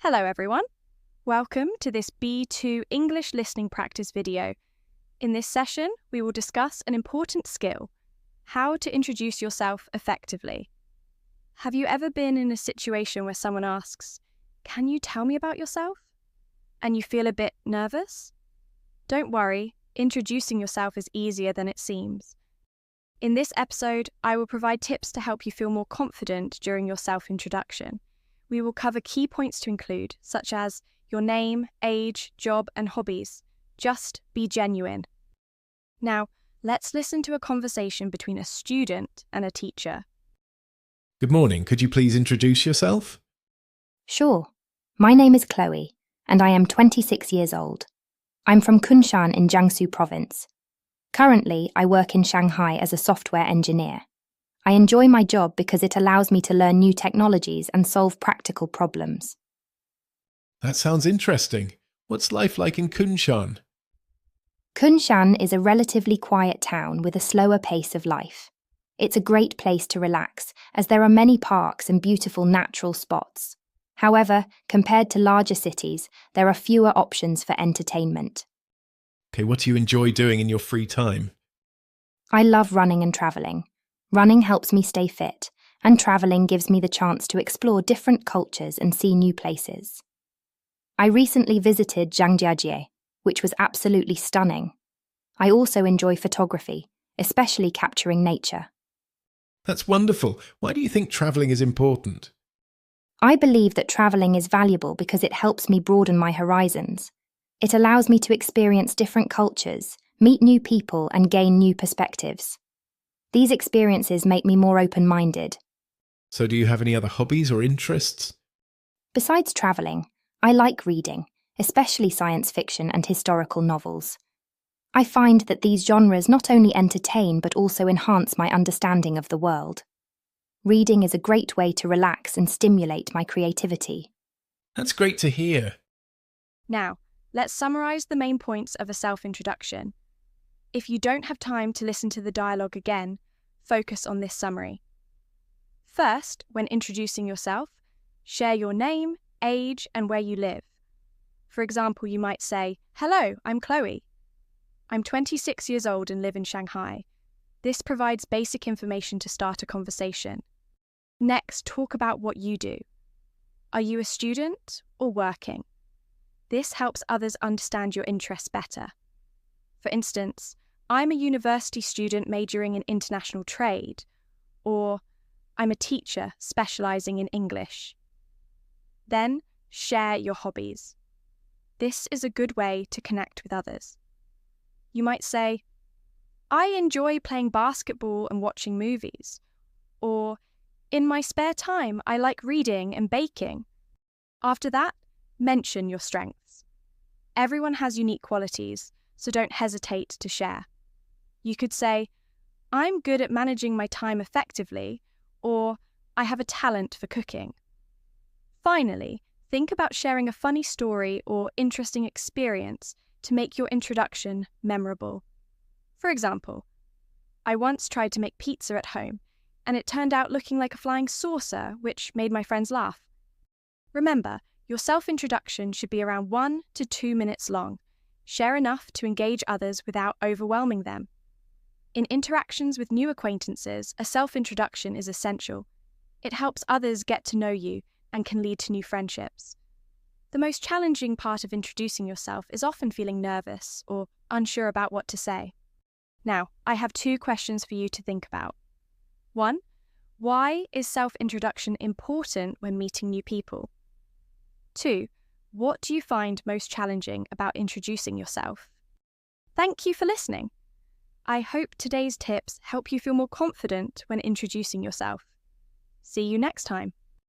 Hello everyone. Welcome to this B2 English listening practice video. In this session, we will discuss an important skill, how to introduce yourself effectively. Have you ever been in a situation where someone asks, "Can you tell me about yourself?" and you feel a bit nervous? Don't worry, introducing yourself is easier than it seems. In this episode, I will provide tips to help you feel more confident during your self-introduction. We will cover key points to include, such as your name, age, job, and hobbies. Just be genuine. Now, let's listen to a conversation between a student and a teacher. Good morning. Could you please introduce yourself? Sure. My name is Chloe, and I am 26 years old. I'm from Kunshan in Jiangsu province. Currently, I work in Shanghai as a software engineer. I enjoy my job because it allows me to learn new technologies and solve practical problems. That sounds interesting. What's life like in Kunshan? Kunshan is a relatively quiet town with a slower pace of life. It's a great place to relax, as there are many parks and beautiful natural spots. However, compared to larger cities, there are fewer options for entertainment. Okay, what do you enjoy doing in your free time? I love running and travelling. Running helps me stay fit, and travelling gives me the chance to explore different cultures and see new places. I recently visited Zhangjiajie, which was absolutely stunning. I also enjoy photography, especially capturing nature. That's wonderful. Why do you think travelling is important? I believe that travelling is valuable because it helps me broaden my horizons. It allows me to experience different cultures, meet new people, and gain new perspectives. These experiences make me more open-minded. So do you have any other hobbies or interests? Besides travelling, I like reading, especially science fiction and historical novels. I find that these genres not only entertain but also enhance my understanding of the world. Reading is a great way to relax and stimulate my creativity. That's great to hear. Now, let's summarize the main points of a self-introduction. If you don't have time to listen to the dialogue again, focus on this summary. First, when introducing yourself, share your name, age, and where you live. For example, you might say, "Hello, I'm Chloe. I'm 26 years old and live in Shanghai." This provides basic information to start a conversation. Next, talk about what you do. Are you a student or working? This helps others understand your interests better. For instance, "I'm a university student majoring in international trade," or "I'm a teacher specializing in English." Then, share your hobbies. This is a good way to connect with others. You might say, "I enjoy playing basketball and watching movies," or "In my spare time, I like reading and baking." After that, mention your strengths. Everyone has unique qualities, so don't hesitate to share. You could say, "I'm good at managing my time effectively," or "I have a talent for cooking." Finally, think about sharing a funny story or interesting experience to make your introduction memorable. For example, "I once tried to make pizza at home, and it turned out looking like a flying saucer, which made my friends laugh." Remember, your self-introduction should be around 1 to 2 minutes long. Share enough to engage others without overwhelming them. In interactions with new acquaintances, a self-introduction is essential. It helps others get to know you and can lead to new friendships. The most challenging part of introducing yourself is often feeling nervous or unsure about what to say. Now, I have 2 questions for you to think about. 1. Why is self-introduction important when meeting new people? 2. What do you find most challenging about introducing yourself? Thank you for listening. I hope today's tips help you feel more confident when introducing yourself. See you next time.